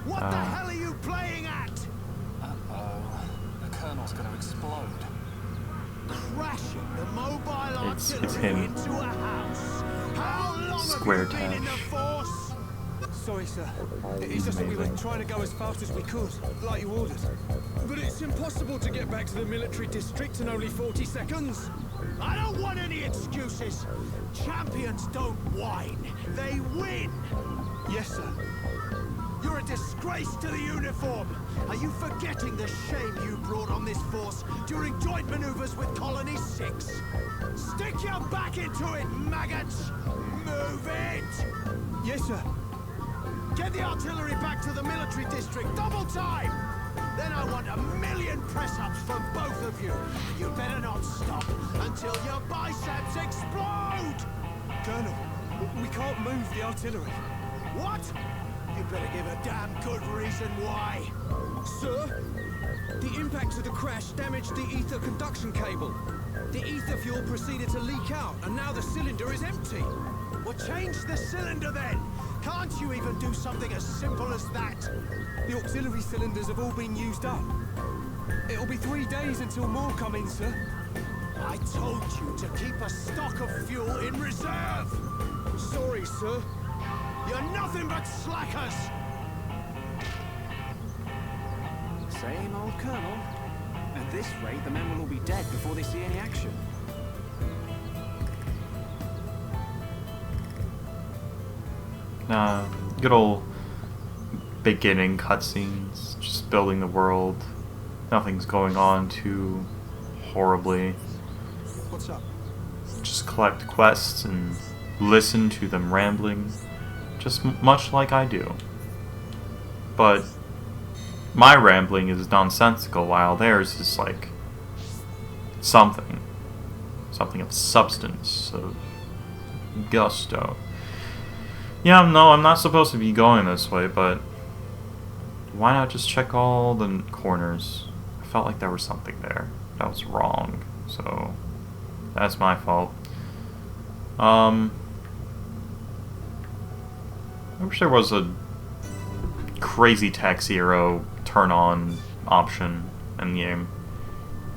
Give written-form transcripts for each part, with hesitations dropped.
What the hell are you playing at? Uh-oh. The Colonel's gonna explode. Crashing the mobile It's artillery him. into a house. How long Square have you been in the Tash. force? Sorry, sir. It's He's just that we were amazing. trying to go as fast as we could, like you ordered. But it's impossible to get back to the military district in only 40 seconds. I don't want any excuses. Champions don't whine, they win. Yes, sir. You're a disgrace to the uniform. Are you forgetting the shame you brought on this force during joint maneuvers with Colony 6? Stick your back into it, maggots! Move it! Yes, sir. Get the artillery back to the military district, double time! Then I want 1,000,000 press-ups from both of you. You better not stop until your biceps explode! Colonel, we can't move the artillery. What? You better give a damn good reason why. Sir, the impact of the crash damaged the ether conduction cable. The ether fuel proceeded to leak out, and now the cylinder is empty. Well, change the cylinder then. Can't you even do something as simple as that? The auxiliary cylinders have all been used up. It'll be 3 days until more come in, sir. I told you to keep a stock of fuel in reserve. Sorry, sir. You're nothing but slackers. Same old Colonel. At this rate, the men will all be dead before they see any action. Good old beginning cutscenes, just building the world. Nothing's going on too horribly. What's up? Just collect quests and listen to them rambling, just much like I do. But my rambling is nonsensical, while theirs is like something of substance, of gusto. Yeah, no, I'm not supposed to be going this way, but why not just check all the corners? I felt like there was something there that was wrong, so that's my fault. I wish there was a crazy taxi hero turn on option in the game.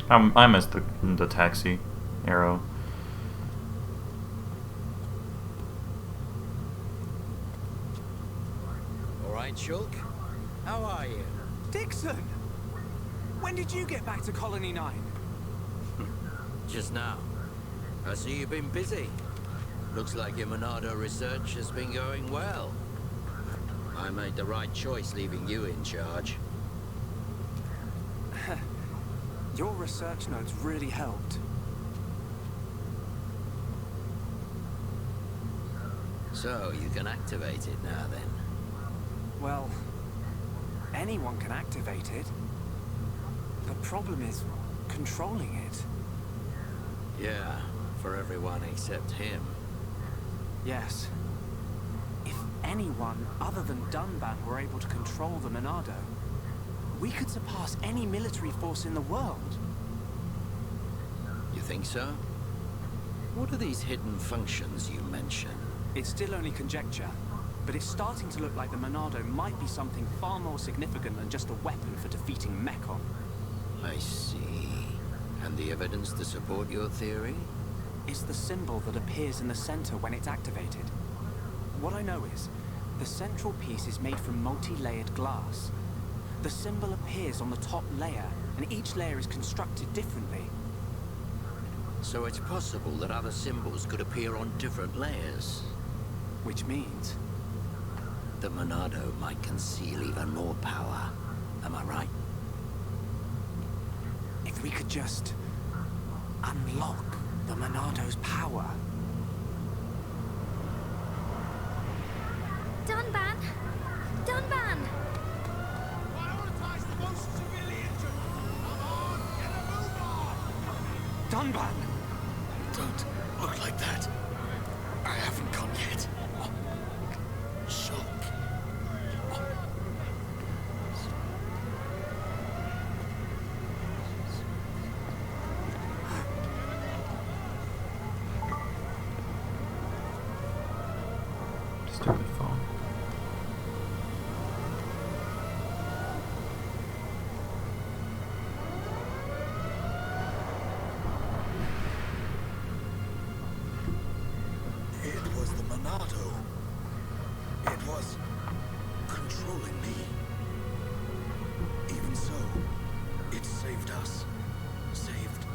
I missed the taxi arrow. Alright, Shulk. How are you? Dixon! When did you get back to Colony 9? Just now. I see you've been busy. Looks like your Monado research has been going well. I made the right choice leaving you in charge. Your research notes really helped. So, you can activate it now then. Well, anyone can activate it. The problem is controlling it. Yeah, for everyone except him. Yes. If anyone other than Dunban were able to control the Monado, we could surpass any military force in the world. You think so? What are these hidden functions you mention? It's still only conjecture, but it's starting to look like the Monado might be something far more significant than just a weapon for defeating Mechon. I see. And the evidence to support your theory? It's the symbol that appears in the center when it's activated. What I know is, the central piece is made from multi-layered glass. The symbol appears on the top layer, and each layer is constructed differently. So it's possible that other symbols could appear on different layers. Which means... the Monado might conceal even more power. Am I right? if we could just unlock the Monado's power. Dunban! Dunban! Prioritize the most severely injured. Come on, get a move on! Dunban! Don't look like that. I haven't gone yet. Shock. Stupid phone. was controlling me. Even so, it saved us. Saved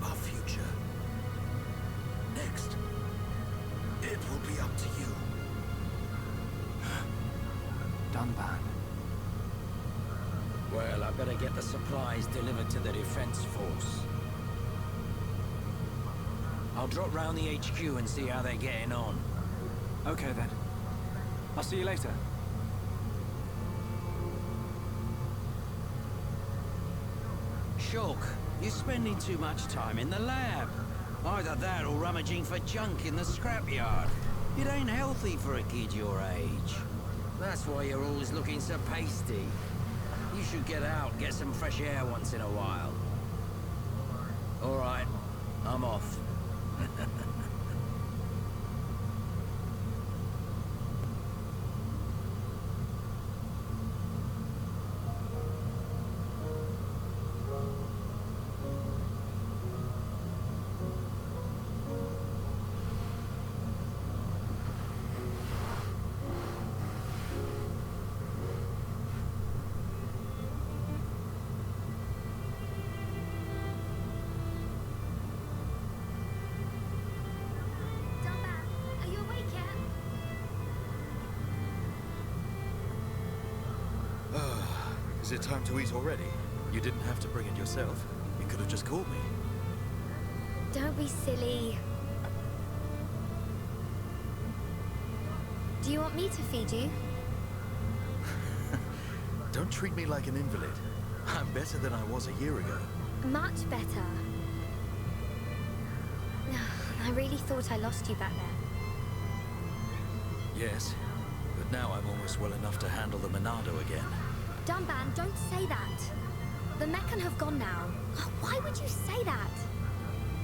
our future. Next, it will be up to you. Dunban. Well, I better get the supplies delivered to the defense force. I'll drop round the HQ and see how they're getting on. Okay then. I'll see you later. Shulk, you're spending too much time in the lab. Either that or rummaging for junk in the scrapyard. It ain't healthy for a kid your age. That's why you're always looking so pasty. You should get out, get some fresh air once in a while. All right, I'm off. Dunban, are you awake yet? Is it time to eat already? You didn't have to bring it yourself. You could have just called me. Don't be silly. Do you want me to feed you? Don't treat me like an invalid. I'm better than I was a year ago. Much better. I really thought I lost you back there. Yes, but now I'm almost well enough to handle the Monado again. Dunban, don't say that. The Meccan have gone now. Why would you say that?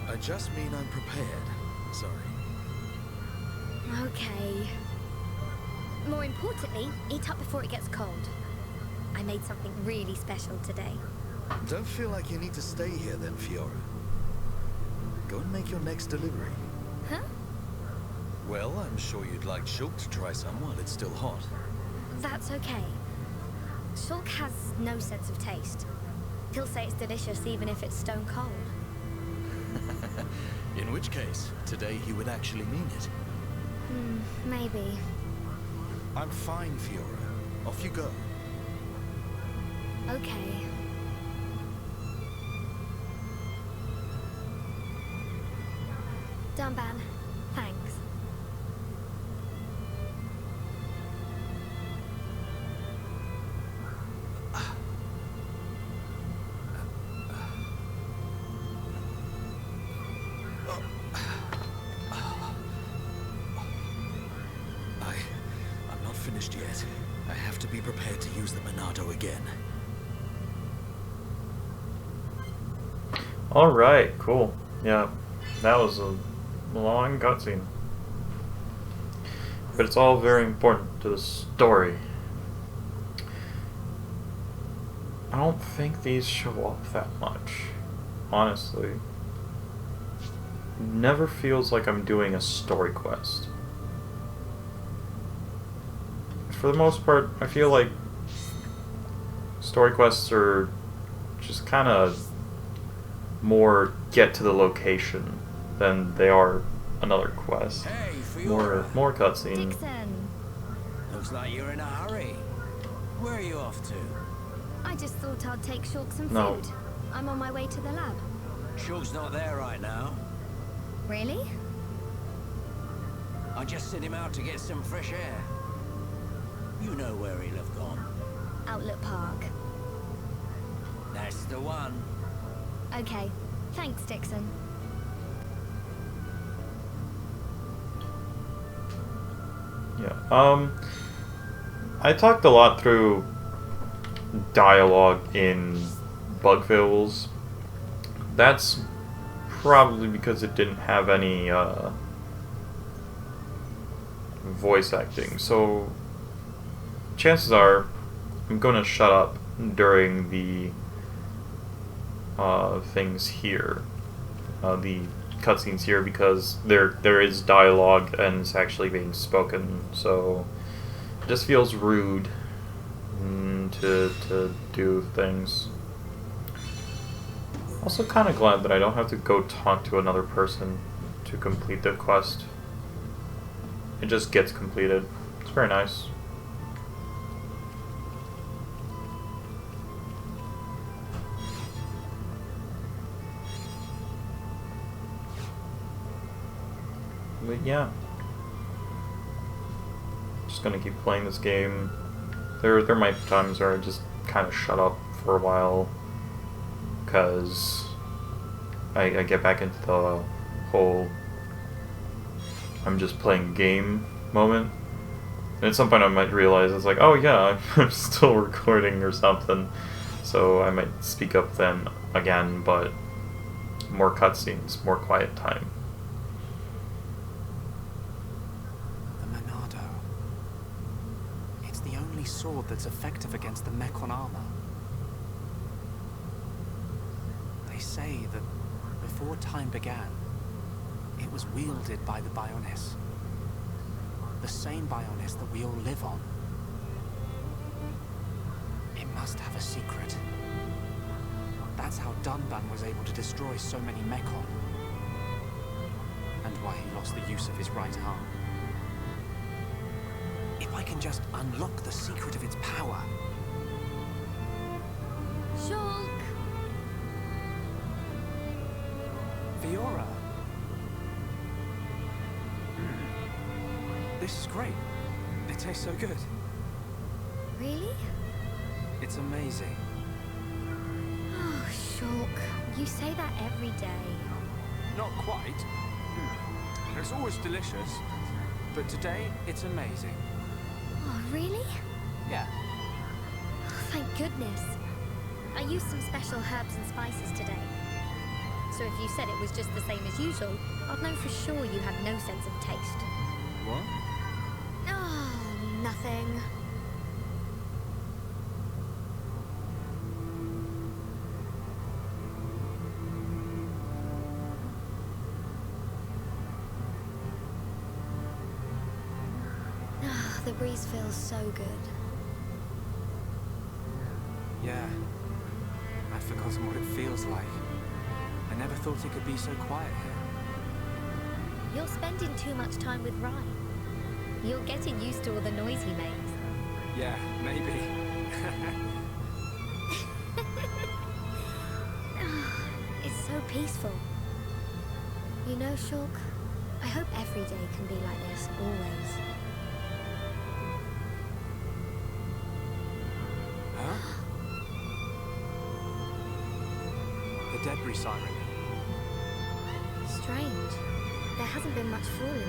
I just mean I'm prepared. Sorry. Okay. More importantly, eat up before it gets cold. I made something really special today. Don't feel like you need to stay here then, Fiora. Go and make your next delivery. Huh? Well, I'm sure you'd like Shulk to try some while it's still hot. That's okay. Shulk has no sense of taste. He'll say it's delicious even if it's stone cold. In which case, today he would actually mean it. Maybe. I'm fine, Fiora. Off you go. Okay. Dunban, thanks. I'm not finished yet. I have to be prepared to use the Monado again. Alright, cool. Yeah, that was a long cutscene. But it's all very important to the story. I don't think these show up that much, honestly. Never feels like I'm doing a story quest. For the most part, I feel like story quests are just kind of more get to the location than they are another quest. Hey, Fiora. More cutscene. Dixon, Looks like you're in a hurry. Where are you off to? I just thought I'd take Shulk some No. food. I'm on my way to the lab. Shulk's not there right now. Really? I just sent him out to get some fresh air. You know where he'll have gone. Outlet Park. That's the one. Okay. Thanks, Dixon. Yeah. I talked a lot through dialogue in Bugville's. That's probably because it didn't have any voice acting. So chances are I'm gonna shut up during the things here, the cutscenes here, because there is dialogue and it's actually being spoken. So just feels rude to do things. Also kind of glad that I don't have to go talk to another person to complete the quest. It just gets completed. It's very nice. But yeah. Just gonna keep playing this game. There might be times where I just kind of shut up for a while, because I get back into the whole I'm just playing game moment. And at some point I might realize it's like, oh yeah, I'm still recording or something. So I might speak up then again, but more cutscenes, more quiet time. Sword that's effective against the Mechon armor. They say that before time began, it was wielded by the Bionis. The same Bionis that we all live on. It must have a secret. That's how Dunban was able to destroy so many Mechon. And why he lost the use of his right arm. If I can just unlock the secret of its power. Shulk! Fiora! This is great. It tastes so good. Really? It's amazing. Oh, Shulk, you say that every day. Not quite. It's always delicious. But today, it's amazing. Oh, really? Yeah. Oh, thank goodness. I used some special herbs and spices today. So if you said it was just the same as usual, I'd know for sure you had no sense of taste. What? Oh, nothing. The breeze feels so good. Yeah. I'd forgotten what it feels like. I never thought it could be so quiet here. You're spending too much time with Ryan. You're getting used to all the noise he makes. Yeah, maybe. It's so peaceful. You know, Shulk, I hope every day can be like this, always. The debris siren. Strange. There hasn't been much falling lately.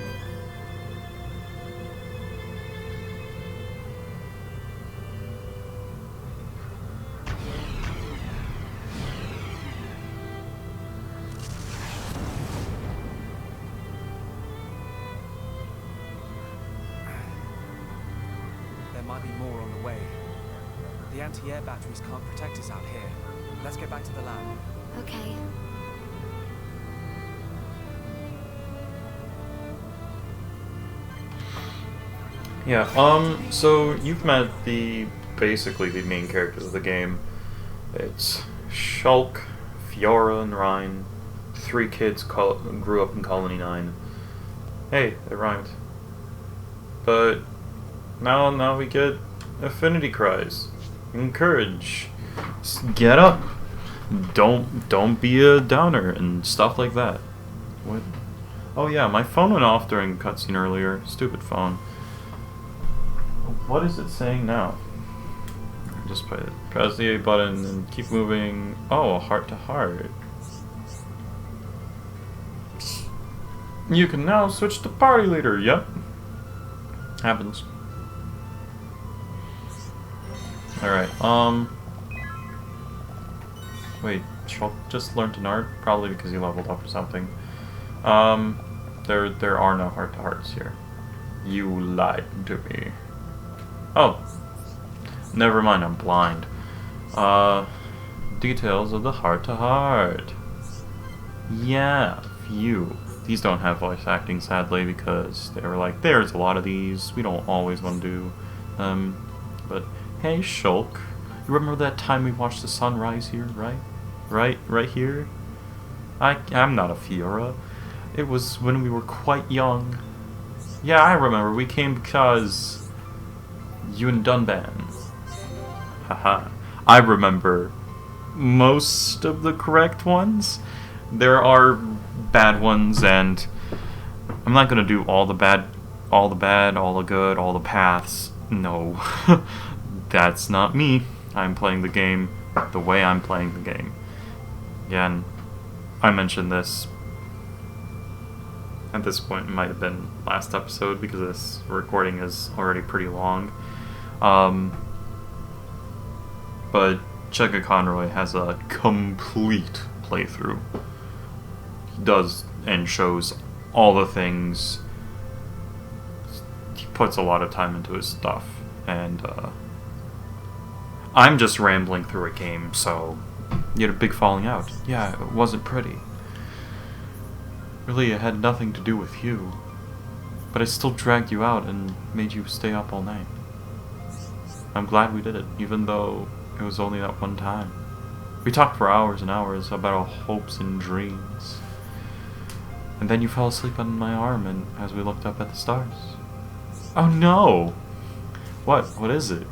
There might be more on the way. The anti-air batteries can't protect us out here. Let's get back to the lab. Okay. Yeah, so you've met basically the main characters of the game. It's Shulk, Fiora, and Ryan. 3 kids grew up in Colony 9. Hey, it rhymed. But now we get affinity cries. Encourage. Get up. Don't be a downer and stuff like that. What? Oh yeah, my phone went off during cutscene earlier. Stupid phone. What is it saying now? Just press the A button and keep moving. Oh, heart to heart. You can now switch to party leader. Yep. Happens. Alright, wait, Shulk just learned an art? Probably because he leveled up or something. There are no heart-to-hearts here. You lied to me. Oh. Never mind, I'm blind. Details of the heart-to-heart. Yeah, phew. These don't have voice acting, sadly, because they were like, there's a lot of these, we don't always want to do But hey, Shulk, you remember that time we watched the sunrise here, right? Right here? I'm not a Fiora. It was when we were quite young. Yeah, I remember. We came because you and Dunban. Haha. I remember most of the correct ones. There are bad ones, and I'm not gonna do all the bad, all the good, all the paths. No, that's not me. I'm playing the game the way I'm playing the game. Again, I mentioned this. At this point, it might have been last episode because this recording is already pretty long. But Chugga Conroy has a complete playthrough. He does and shows all the things. He puts a lot of time into his stuff, and I'm just rambling through a game, so you had a big falling out. Yeah, it wasn't pretty. Really, it had nothing to do with you. But I still dragged you out and made you stay up all night. I'm glad we did it, even though it was only that one time. We talked for hours and hours about our hopes and dreams. And then you fell asleep on my arm and as we looked up at the stars. Oh no! What is it?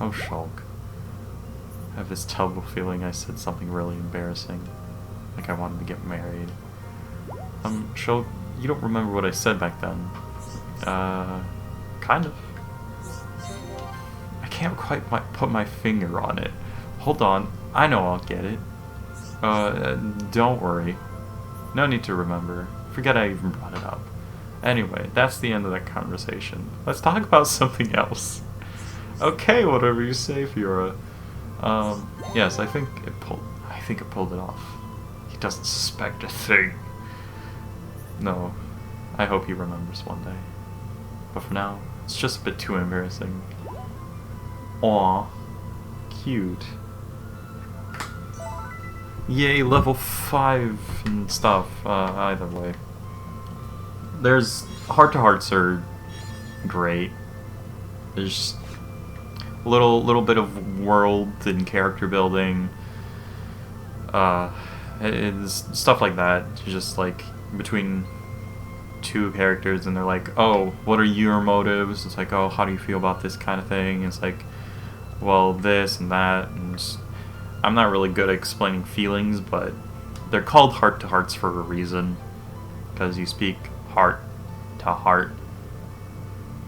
Oh, Shulk. I have this terrible feeling I said something really embarrassing. Like I wanted to get married. Shulk, you don't remember what I said back then. Kind of. I can't quite put my finger on it. Hold on, I know I'll get it. Don't worry. No need to remember. Forget I even brought it up. Anyway, that's the end of that conversation. Let's talk about something else. Okay, whatever you say, Fiora. Yes, I think it pulled it off. He doesn't suspect a thing. No, I hope he remembers one day. But for now, it's just a bit too embarrassing. Aw, cute. Yay, level 5 and stuff, either way. There's heart-to-hearts are great. There's a little bit of world and character building. It's stuff like that. Just like between two characters, and they're like, oh, what are your motives? It's like, oh, how do you feel about this kind of thing? It's like, well, this and that, and just, I'm not really good at explaining feelings, but they're called heart-to-hearts for a reason, because you speak heart to heart.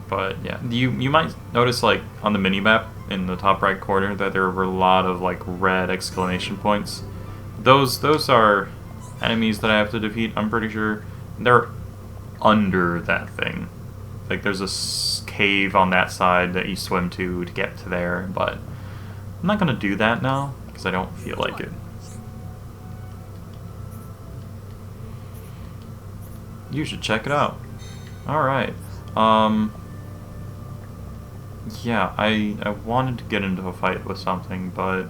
But yeah, you might notice, like, on the mini-map in the top right corner that there were a lot of like red exclamation points. Those are enemies that I have to defeat. I'm pretty sure they're under that thing. Like there's a cave on that side that you swim to get to there, but I'm not gonna do that now because I don't feel like it. You should check it out. Alright. Yeah, I wanted to get into a fight with something, but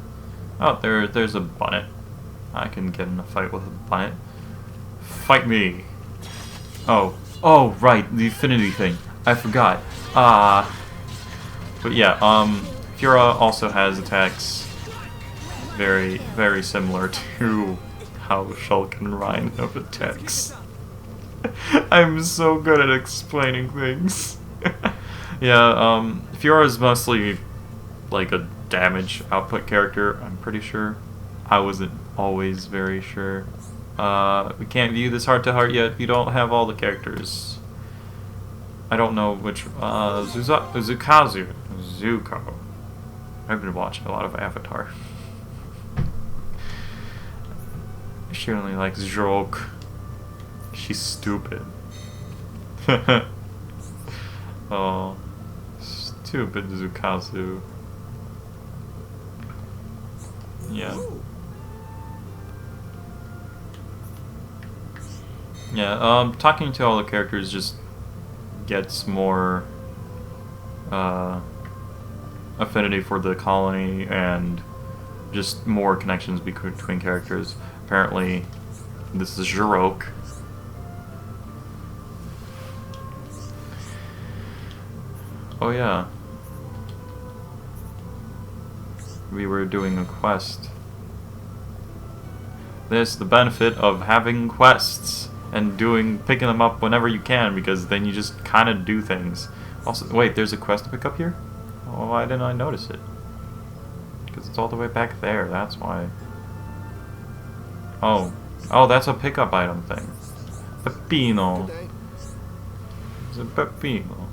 oh, there's a bunnet. I can get in a fight with a bunnet. Fight me! Oh, right, the affinity thing. I forgot. But yeah, Fiora also has attacks very, very similar to how Shulk and Ryan have attacks. I'm so good at explaining things. Yeah, Fiora is mostly like a damage output character, I'm pretty sure. I wasn't always very sure. We can't view this heart-to-heart yet. We don't have all the characters. I don't know which... Zukazu. Zuko. I've been watching a lot of Avatar. She only likes Jorok. She's stupid. Oh, stupid Zukazu. Yeah. Yeah, talking to all the characters just gets more affinity for the colony and just more connections between characters. Apparently, this is Jorok. Oh yeah, we were doing a quest. There's the benefit of having quests and picking them up whenever you can, because then you just kind of do things. Also, wait, there's a quest to pick up here? Oh, why didn't I notice it? Because it's all the way back there, that's why. Oh, that's a pickup item thing. Peppino. It's a Peppino.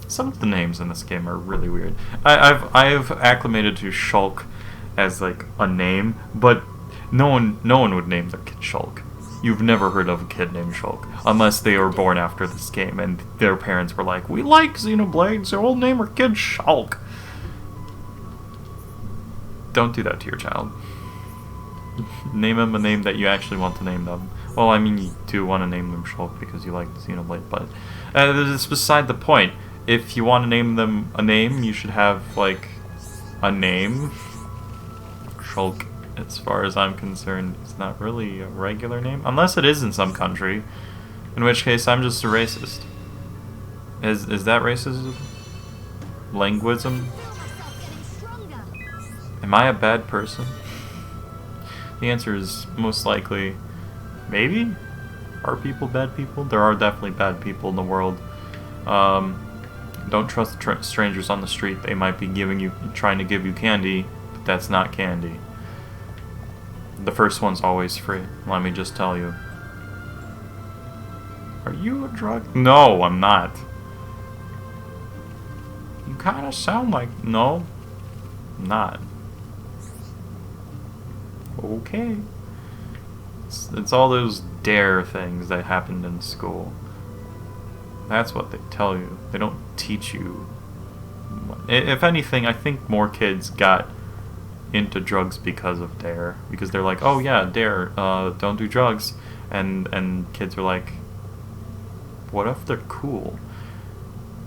Some of the names in this game are really weird. I've acclimated to Shulk as like a name, but no one would name their kid Shulk. You've never heard of a kid named Shulk unless they were born after this game and their parents were like, "We like Xenoblade, so we'll name our kid Shulk." Don't do that to your child. Name them a name that you actually want to name them. Well, I mean, you do want to name them Shulk because you like Xenoblade, but it's beside the point. If you want to name them a name, you should have, like, a name. Shulk, as far as I'm concerned, is not really a regular name. Unless it is in some country. In which case, I'm just a racist. Is that racism? Linguism? Am I a bad person? The answer is most likely, maybe? Are people bad people? There are definitely bad people in the world. Don't trust strangers on the street. They might be trying to give you candy, but that's not candy. The first one's always free, let me just tell you. Are you a drug? No, I'm not. You kind of sound like... No, I'm not. Okay. It's all those dare things that happened in school. That's what they tell you. They don't teach you. If anything, I think more kids got into drugs because of dare. Because they're like, oh yeah, dare, don't do drugs. And kids are like, what if they're cool?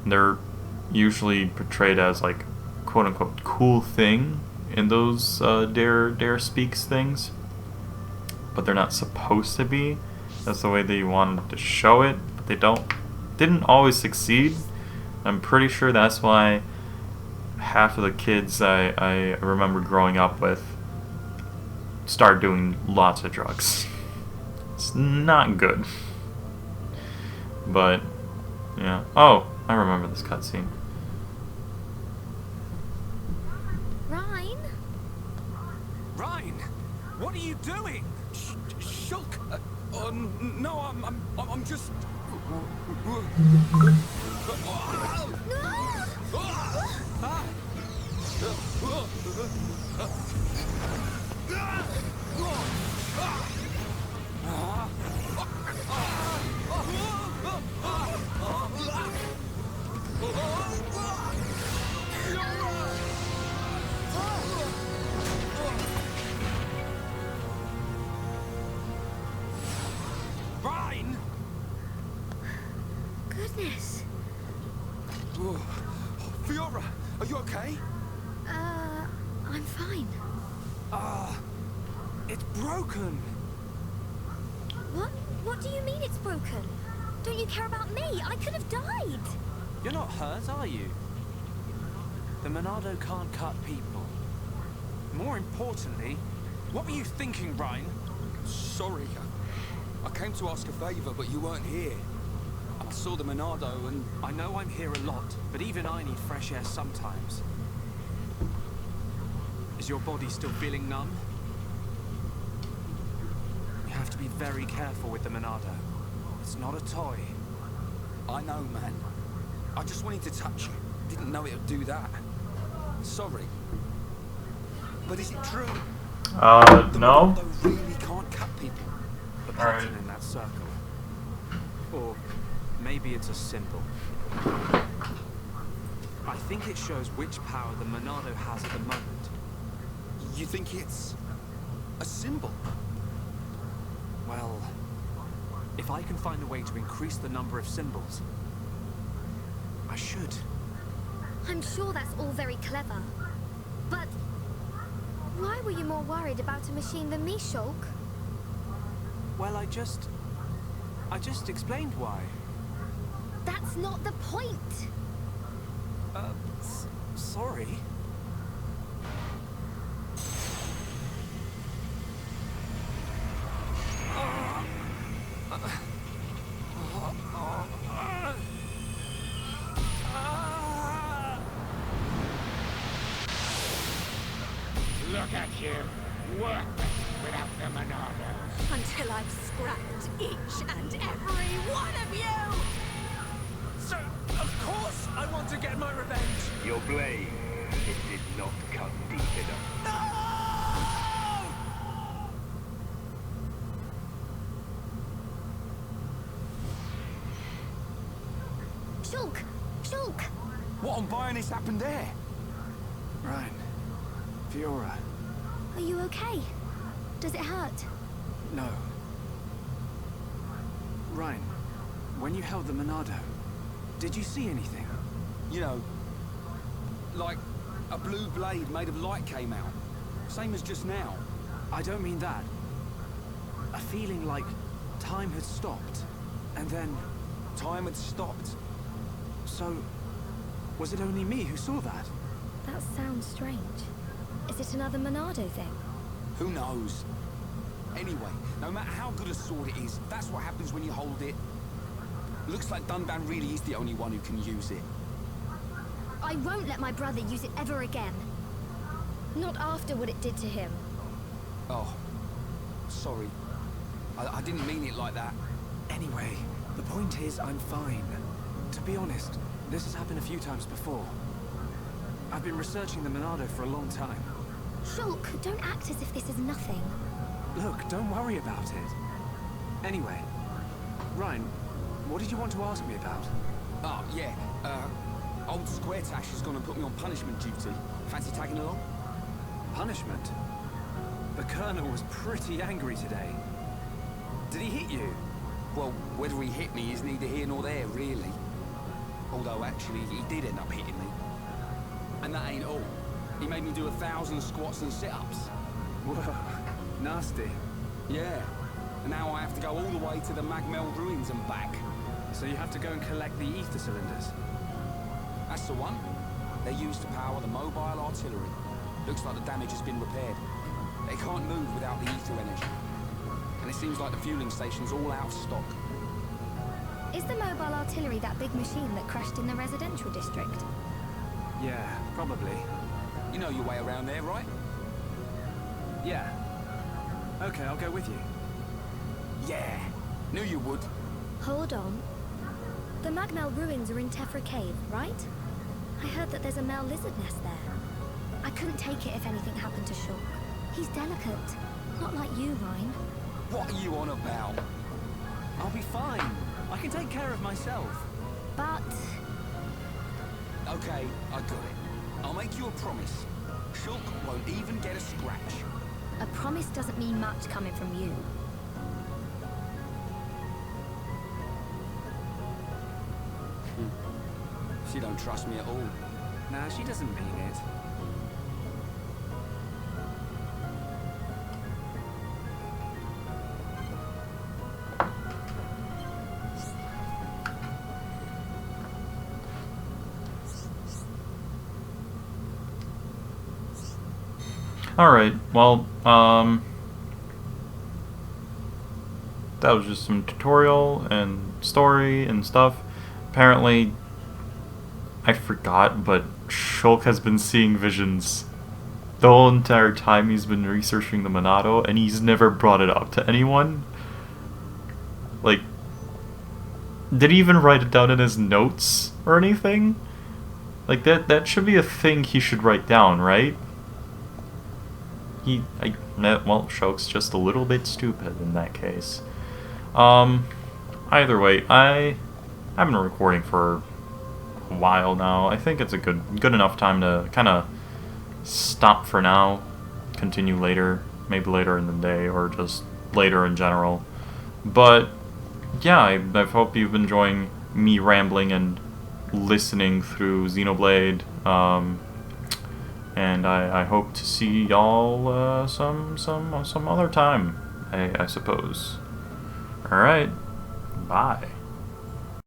And they're usually portrayed as like, quote unquote, cool thing in those dare speaks things. But they're not supposed to be. That's the way they wanted to show it, but they didn't always succeed. I'm pretty sure that's why half of the kids I remember growing up with start doing lots of drugs. It's not good. But, yeah. Oh, I remember this cutscene. Rhine? Rhine, what are you doing? Shulk! No, I'm just... Rhine! Goodness. Fiora, are you okay? I'm fine. It's broken. What do you mean it's broken? Don't you care about me? I could have died. You're not hurt, are you? The Monado can't cut people. More importantly, what were you thinking, Rhine? Sorry, I came to ask a favor, but you weren't here. I saw the Monado and... I know I'm here a lot, but even I need fresh air sometimes. Is your body still feeling numb? You have to be very careful with the Monado. It's not a toy. I know, man. I just wanted to touch you. Didn't know it would do that. Sorry. But is it true? The No. Monado really can't cut people. The pattern in that circle. Or maybe it's a symbol. I think it shows which power the Monado has at the moment. You think it's a symbol? Well, if I can find a way to increase the number of symbols, I should. I'm sure that's all very clever. But why were you more worried about a machine than me, Shulk? Well, I just explained why. That's not the point. Sorry. Look at you, worthless without the Monados. Until I've scrapped each and every one of you! So, of course I want to get my revenge! Your blade, it did not cut deep enough. No! Shulk! Shulk! What on Bionis happened there? Ryan. Fiora. Are you okay? Does it hurt? No. Ryan, when you held the Monado, did you see anything? You know, like a blue blade made of light came out. Same as just now. I don't mean that. A feeling like time had stopped, and then... Time had stopped. So, was it only me who saw that? That sounds strange. Is it another Monado thing? Who knows? Anyway, no matter how good a sword it is, that's what happens when you hold it. Looks like Dunban really is the only one who can use it. I won't let my brother use it ever again. Not after what it did to him. Oh, sorry. I didn't mean it like that. Anyway, the point is I'm fine. To be honest, this has happened a few times before. I've been researching the Monado for a long time. Shulk, don't act as if this is nothing. Look, don't worry about it. Anyway, Ryan, what did you want to ask me about? Oh, yeah. Old Squaretash has gone and put me on punishment duty. Fancy tagging along? Punishment? The Colonel was pretty angry today. Did he hit you? Well, whether he hit me is neither here nor there, really. Although, actually, he did end up hitting me. And that ain't all. He made me do 1,000 squats and sit-ups. Whoa, nasty. Yeah. And now I have to go all the way to the Magmel ruins and back. So you have to go and collect the ether cylinders? That's the one. They're used to power the mobile artillery. Looks like the damage has been repaired. They can't move without the ether energy. And it seems like the fueling station's all out of stock. Is the mobile artillery that big machine that crashed in the residential district? Yeah, probably. You know your way around there, right? Yeah. Okay, I'll go with you. Yeah. Knew you would. Hold on. The Magmel ruins are in Tephra Cave, right? I heard that there's a Mel lizard nest there. I couldn't take it if anything happened to Shulk. He's delicate. Not like you, Ryan. What are you on about? I'll be fine. I can take care of myself. But... Okay, I got it. I'll make you a promise. Shulk won't even get a scratch. a promise doesn't mean much coming from you. She don't trust me at all. Nah, she doesn't mean it. Alright, well, that was just some tutorial and story and stuff. Apparently, I forgot, but Shulk has been seeing visions the whole entire time he's been researching the Monado, and he's never brought it up to anyone. Like, did he even write it down in his notes or anything? Like, that should be a thing he should write down, right? Well, Shulk's just a little bit stupid in that case. Either way, I've been recording for a while now. I think it's a good enough time to kind of stop for now, continue later, maybe later in the day, or just later in general. But yeah, I hope you've been enjoying me rambling and listening through Xenoblade. And I hope to see y'all some other time, I suppose. Alright, bye.